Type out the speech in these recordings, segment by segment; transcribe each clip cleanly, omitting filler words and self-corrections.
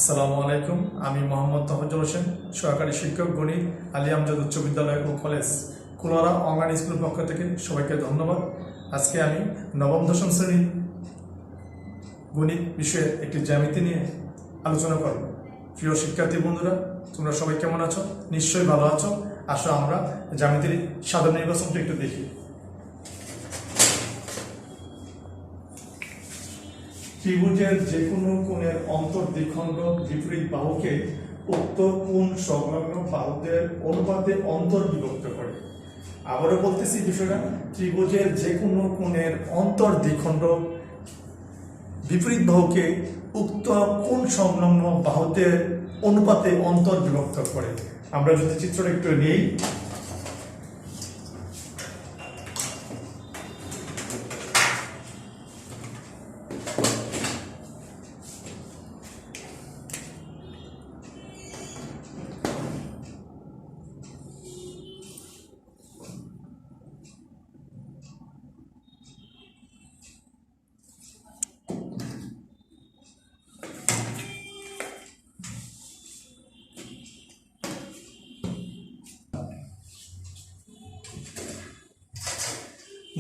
আসসালামু আলাইকুম। আমি মোহাম্মদ তফাজ্জল হোসেন, সহকারী শিক্ষক গণিত, আলী আমজাদ উচ্চ বিদ্যালয় ও কলেজ, কুলারা অনলাইন স্কুলের পক্ষ থেকে সবাইকে ধন্যবাদ। আজকে আমি নবম দশম শ্রেণীর গণিত বিষয়ে একটি জ্যামিতি নিয়ে আলোচনা করব। প্রিয় শিক্ষার্থী বন্ধুরা, তোমরা সবাই কেমন আছো? নিশ্চয়ই ভালো আছো। আসো আমরা জ্যামিতির সাধারণ নির্বাচনটা একটু দেখি। ত্রিভুজের যে কোনো কোণের অন্তর্দ্বিখণ্ড বিপরীত বাহুকে উক্ত কোণ সংলগ্ন বাহুদের অনুপাতে অন্তর্বিভক্ত করে। আবারও বলতেছি বিষয়টা, ত্রিভুজের যে কোনো কোণের অন্তর্দ্বিখণ্ড বিপরীত বাহুকে উক্ত কোণ সংলগ্ন বাহুদের অনুপাতে অন্তর্বিভক্ত করে। আমরা যদি চিত্রটা একটু নিই,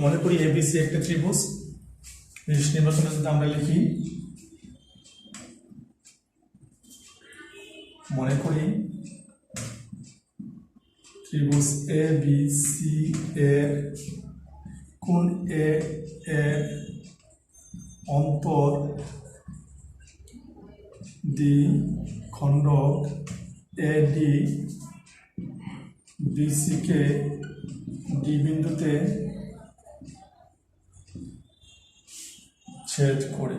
মনে করি এবিসি একটা ত্রিভুজ। নির্বাচনে যদি আমরা লিখি, মনে করি ত্রিভুজ এ বি সি এর কোণ এ এর অন্তর দ্বিখণ্ড এ ডি বিসি কে ডি বিন্দুতে ছেদ করে,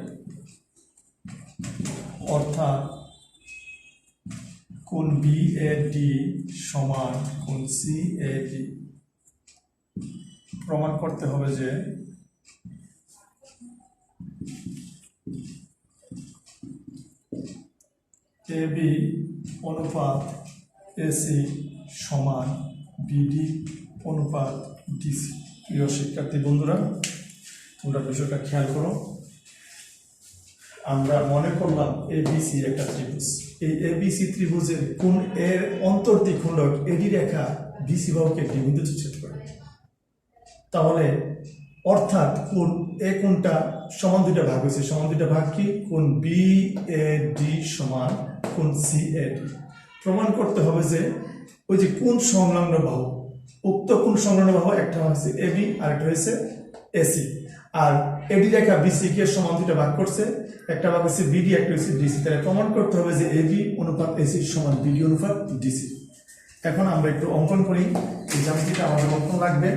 অর্থাৎ কোণ বি এ ডি সমান কোণ সি এ ডি। প্রমাণ করতে হবে যে এ বি অনুপাত এসি সমান বিডি অনুপাত ডিসি। প্রিয় শিক্ষার্থী বন্ধুরা, তোমরা বিষয়টা খেয়াল করো। আমরা মনে করলাম এবিসি একটা ত্রিভুজ। এই এবিসি ত্রিভুজের কোণ এর অন্তর্দ্বিখণ্ড এডি রেখা বিসি বাহুকে ডি বিন্দুতে ছেদ করে। তাহলে অর্থাৎ কোণ এ কোণটা সমান দুইটা ভাগ হয়েছে। সমান দুইটা ভাগ কি? কোণ বি এ ডি সমান কোণ সি এ ডি। প্রমাণ করতে হবে যে ওই যে কোণ সংলগ্ন বাহু, উক্ত কোণ সংলগ্ন বাহু একটা হচ্ছে এবি আর একটা হচ্ছে এসি, আর এডি রেখা বিসি কে সমান দুইটা ভাগ করছে, একটা ভাগ হচ্ছে বিডি, একটা হচ্ছে ডিসি। তাহলে প্রমাণ করতে হবে যে এবি অনুপাত এসি সমান বিডি অনুপাত ডিসি। এখন আমরা একটু অঙ্কন করি। এই জ্যামিতিটা আমাদের অঙ্কন লাগবে।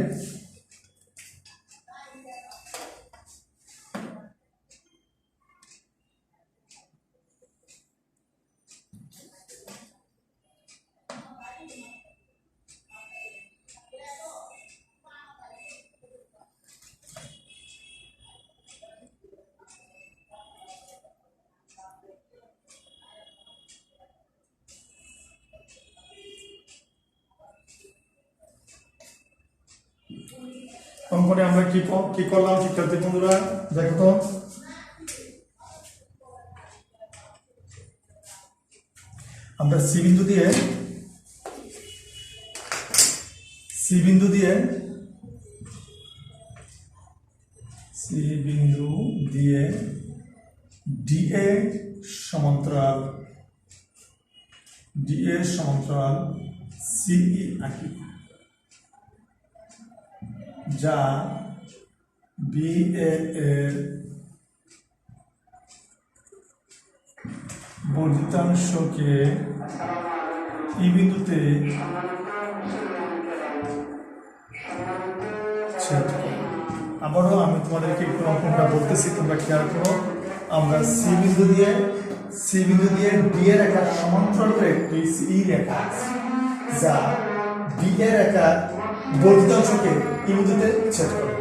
অঙ্কনে আমরা কি করলাম শিক্ষার্থী বন্ধুরা? দেখো তো, আমরা সি বিন্দু দিয়ে ডিএ সমান্তরাল সিই আঁকি, যা বিএ এর বর্ধিতাংশকে ই বিন্দুতে ছেদ করে। আবারও আমি তোমাদেরকে একটু অঙ্কনটা বলতেছি, তোমরা খেয়াল করো। আমরা সি বিন্দু দিয়ে ডি এর রেখা সমান্তরাল করে ই রেখা, যা বি এর রেখা বর্ধিতাংশকে ই বিন্দুতে ছেদ করে।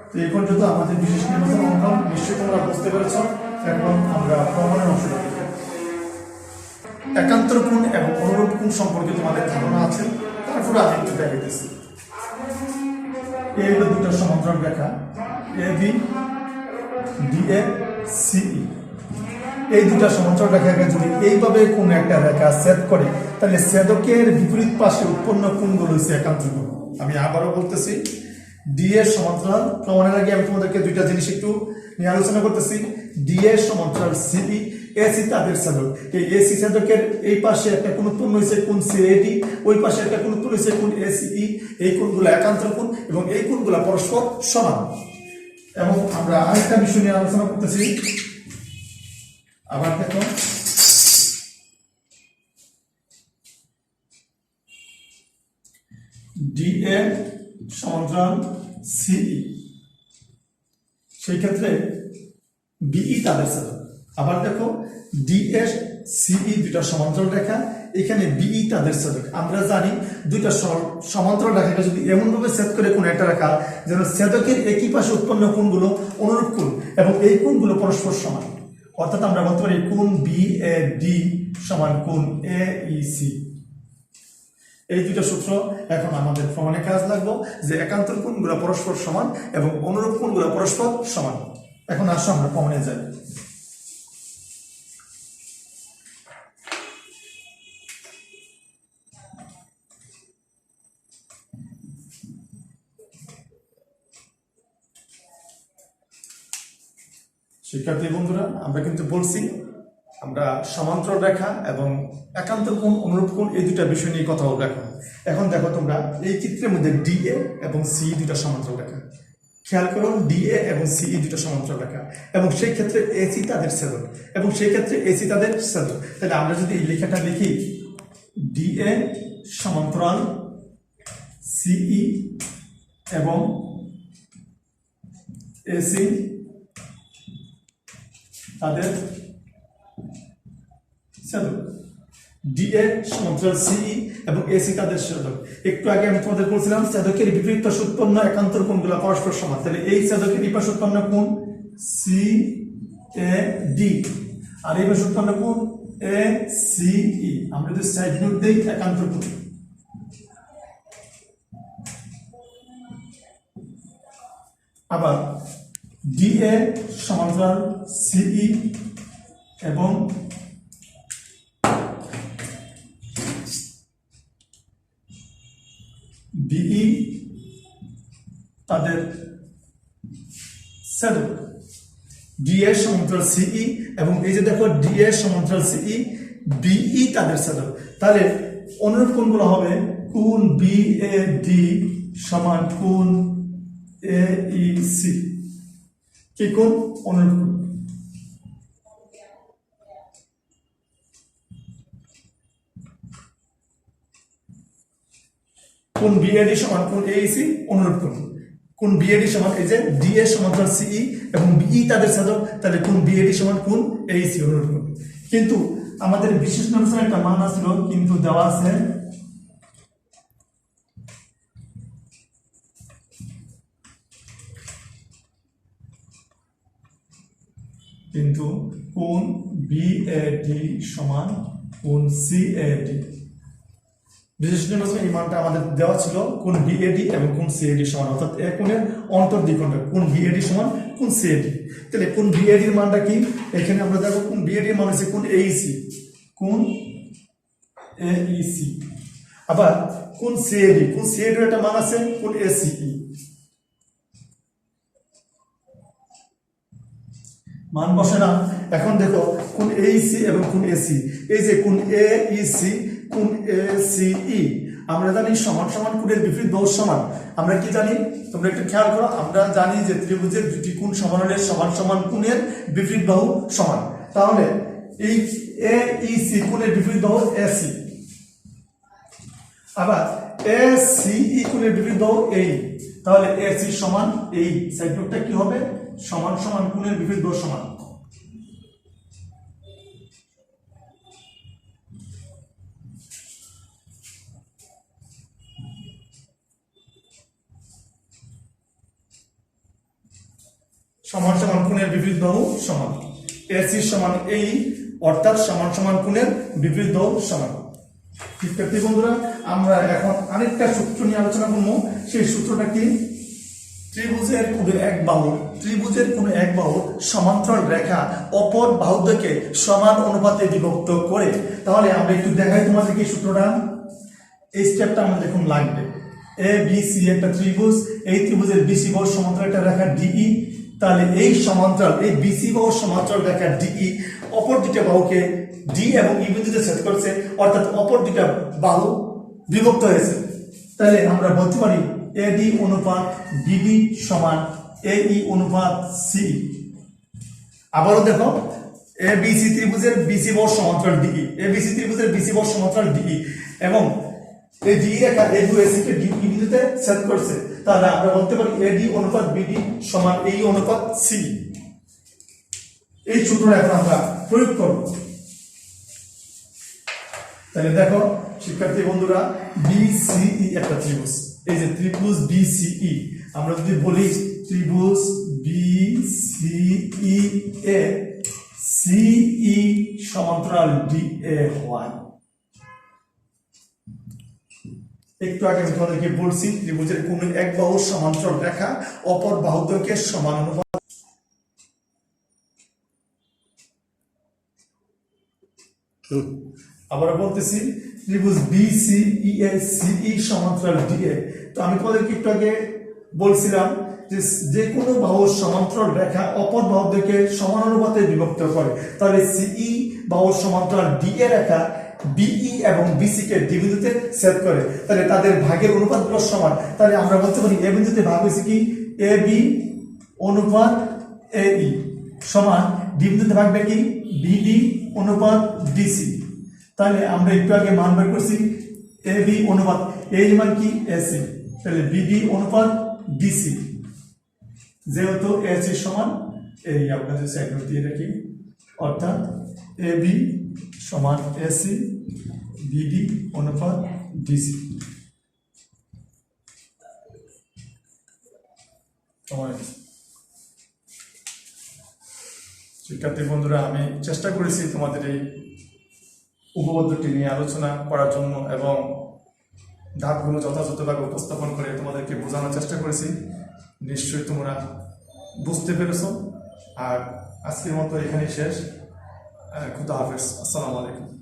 তো এই পর্যন্ত আমাদের বিশেষ নির্বাচন অঙ্কন নিশ্চয়ই তোমরা বুঝতে পেরেছ। এখন আমরা প্রমাণের অংশটা দেখি। একান্তর কোণ এবং অনুরূপ কোণ সম্পর্কে তোমাদের ধারণা আছে, তারপরে আমি একটু দেখাইতেছি। এই হলো দুটো সমান্তরাল রেখা এ বি ডিএ সিই। এই দুটা সমান্তরাল রেখাকে যদি এইভাবে কোন একটা রেখা ছেদ করে, তাহলে ছেদকের বিপরীত পাশে উৎপন্ন কোণগুলো হচ্ছে একান্তর কোণ। আমি আবারও বলতেছি, ডি এর সমান্তরাল প্রমাণের আগে আমি তোমাদেরকে দুইটা জিনিস একটু নিয়ে আলোচনা করতেছি। ডি এর সমান্তরাল সিই, এসি তাদের ছেদক। এই এসি ছেদকের এই পাশে একটা কোণ উৎপন্ন হয়েছে কোণ সিএডি, ওই পাশে একটা কোণ উৎপন্ন হয়েছে কোণ এসিই। এই কোণগুলো একান্তর কোণ এবং এই কোণগুলো পরস্পর সমান। এবং আমরা আরেকটা বিষয় নিয়ে আলোচনা করতেছি। আবার দেখো, ডি এ সমান্তরাল সিই, সেই ক্ষেত্রে বিই তাদের ছেদক। আবার দেখো, ডি এ সিই দুইটা সমান্তরাল রেখা, এখানে বিই তাদের ছেদক। আমরা জানি দুইটা সমান্তরাল রেখাকে যদি এমনভাবে ছেদ করে কোন একটা রেখা যেন ছেদকের একই পাশে উৎপন্ন কোণগুলো অনুরূপ কোণ এবং এই কোণগুলো পরস্পর সমান, অর্থাৎ আমরা বলতে পারি কোণ বি এ ডি সমান কোণ এ ই সি। এই দুইটা সূত্র এখন আমাদের প্রমাণে কাজ লাগবে যে একান্তর কোণগুলো পরস্পর সমান এবং অনুরূপ কোণগুলো পরস্পর সমান। এখন আসো আমরা প্রমাণে যাই। শিক্ষার্থী বন্ধুরা, আমরা কিন্তু বলছি আমরা সমান্তরাল রেখা এবং একান্তর কোণ অনুরূপ কোণ এই দুটা বিষয় নিয়ে কথা বলবো। এখন দেখো তোমরা এই চিত্রের মধ্যে ডিএ এবং সি দুটা সমান্তরাল রেখা, খেয়াল করো ডিএ এবং সিই দুটা সমান্তরাল রেখা এবং সেই ক্ষেত্রে এসি তাদের ছেদক এবং সেই ক্ষেত্রে এসি তাদের ছেদক। তাহলে আমরা যদি এই লেখাটা লিখি, ডিএ সমান্তরাল সিই এবং এসি তাদের ছেদক, ডিএ সমান্তরাল সিই এবং এসি তাদের ছেদক। একটু আগে আমি তোমাদের বলছিলাম ছেদকের বিপরীত পাশে উৎপন্ন একান্তর কোণগুলো পরস্পর সমান। তাহলে এই ছেদকের এই পাশে উৎপন্ন কোণ সি এ ডি আর এই পাশে উৎপন্ন কোণ এ সি ই। আমরা যদি সাইড নোট দেই একান্তর কোণ। আবার ডিএ সমান্তরাল সিই এবং বিই তাদের ছেদক, ডিএ সমান্তরাল সিই এবং এই যে দেখো ডিএ সমান্তরাল সিই, বিই তাদের ছেদক। তাহলে অনুরূপ কোণগুলো হবে কোণ বি এ ডি সমান কোণ এ ই সি। কি কোণ? অনুরূপ কোণ। কোণ বিএডি সমান কোণ এইসি অনুরূপ কোণ। কোণ বিএডি সমান এই যে ডিএ সমান্তরাল সিই এবং বিই তাদের ছেদক, তাহলে কোণ বিএডি সমান কোণ এইসি অনুরূপ কোণ। কিন্তু আমাদের বিশেষ নোটেশনে একটা মান আসলো, কিন্তু দেওয়া আছে কিন্তু কোণ বিএডি সমান কোণ সিএডি। বিশেষ নোটেশনে এই মানটা আমাদের দেওয়া ছিল কোণ বিএডি এবং কোণ সিএডি সমান, অর্থাৎ এ কোণের অন্তর্দ্বিখণ্ডক কোণ বিএডি সমান কোণ সিএডি। তাহলে কোণ বিএডি এর মানটা কি? এখানে আমরা দেখো কোণ বিএডি এর মান হচ্ছে কোণ এইসি, কোণ এইসি। আবার কোণ সিএডি, কোণ সিএডি এর একটা মান আছে কোণ এসিই। মান বসে না। এখন দেখো কোণ এইসি এবং কোণ এসি, এই যে কোণ এইসি কোণ এসিই, আমরা জানি সমান সমান কোণের বিপরীত বাহু সমান। আমরা কি জানি তোমরা একটু খেয়াল করো, আমরা জানি যে ত্রিভুজের দুটি কোণ সমান হলে সমান সমান কোণের বিপরীত বাহু সমান। তাহলে এই এইসি কোণের বিপরীত বাহু এসি, আবার এসিই কোণের বিপরীত বাহু এই। তাহলে এসি সমান এই সাইড নোটটা কি হবে? সমান সমান কোণের বিপরীত বাহু সমান। সমান সমান কোণের বিপরীত বাহু সমান। এসি সমান এই, অর্থাৎ সমান সমান কোণের বিপরীত বাহু সমান। শিক্ষার্থী বন্ধুরা, আমরা এখন আরেকটা সূত্র নিয়ে আলোচনা করবো। সেই সূত্রটা কি? ত্রিভুজের কোনো এক বাহু সমান্তরাল রেখা অপর বাহু থেকে সমান অনুপাতে বিভক্ত করে। তাহলে আমরা একটু দেখাই তোমাদেরকে সূত্রটা। এই স্টেপটা আমাদের এখন লাগবে। এ বি সি একটা ত্রিভুজ, এই ত্রিভুজের বিসি বাহু সমান্তরাল একটা রেখা ডিই। তাহলে এই সমান্তরাল, এই বিসি বাহু সমান্তরাল রেখা ডিই অপর দুটো বাহুকে ডি এবং ই বিন্দুতে ছেদ করছে, অর্থাৎ অপর দুটো বাহু বিভক্ত হয়েছে। তাহলে আমরা বলতে পারি এডি অনুপাত বিডি সমান এই অনুপাত সি। আবারও দেখো, এবিসি ত্রিভুজের বিসি বাহু সমান্তরাল ডিই, এবিসি ত্রিভুজের বিসি বাহু সমান্তরাল ডিই এবং এই D Rekha A to AC K D বিন্দুতে ছেদ করছে। তাহলে আমরা বলতে পারি এডি অনুপাত বিডি সমান এই অনুপাত সি। এই সূত্রটা এখন আমরা প্রয়োগ করব। তাহলে দেখো শিক্ষার্থী বন্ধুরা, বিসিই একটা ত্রিভুজ, এই যে ত্রিভুজ বিসিই, আমরা যদি বলি ত্রিভুজ বিসিই এ সিই সমান্তরাল ডিএ হয়। একটু আগে আমি তোমাদেরকে বলছি ত্রিভুজের কোন এক বাহু সমান্তরাল রেখা অপর বাহু থেকে সমান অনুপাত। আবার বলতেছি ত্রিভুজ বিসিই এ সিই সমান্তরাল ডিএ। তো আমি তোমাদেরকে একটু আগে বলছিলাম যে কোনো বাহু সমান্তরাল রেখা অপর বাহু থেকে সমান অনুপাতে বিভক্ত করে। তাহলে সিই বাহু সমান্তরাল ডিএ রেখা বিই এবং বিসি কে ডি বিন্দুতে ছেদ করে। তাহলে তাদের ভাগের অনুপাতগুলো সমান। তাহলে আমরা বলতে পারি এ বিন্দুতে ভাগ হয়েছে কি এ বি অনুপাত এই সমান ডি বিন্দুতে ভাগ কি বিডি অনুপাত ডিসি। তাহলে আমরা একটু আগে মান বের করছি এ বি অনুপাত এই মান কি এসি, তাহলে বিডি অনুপাত ডিসি, যেহেতু এসি সমান এই আপনাদের সাইড দিয়ে রাখি, অর্থাৎ এ বি সমান এসি বিডি অনুপাত ডিসি। শিক্ষার্থী বন্ধুরা, আমি চেষ্টা করেছি তোমাদের এই উপপাদ্যটি নিয়ে আলোচনা করার জন্য এবং ধাপগুলো যথাযথভাবে উপস্থাপন করে তোমাদেরকে বোঝানোর চেষ্টা করেছি। নিশ্চয়ই তোমরা বুঝতে পেরেছ। আর আজকের মতো এখানেই শেষ। খুদা হাফেজ, আসসালামু আলাইকুম।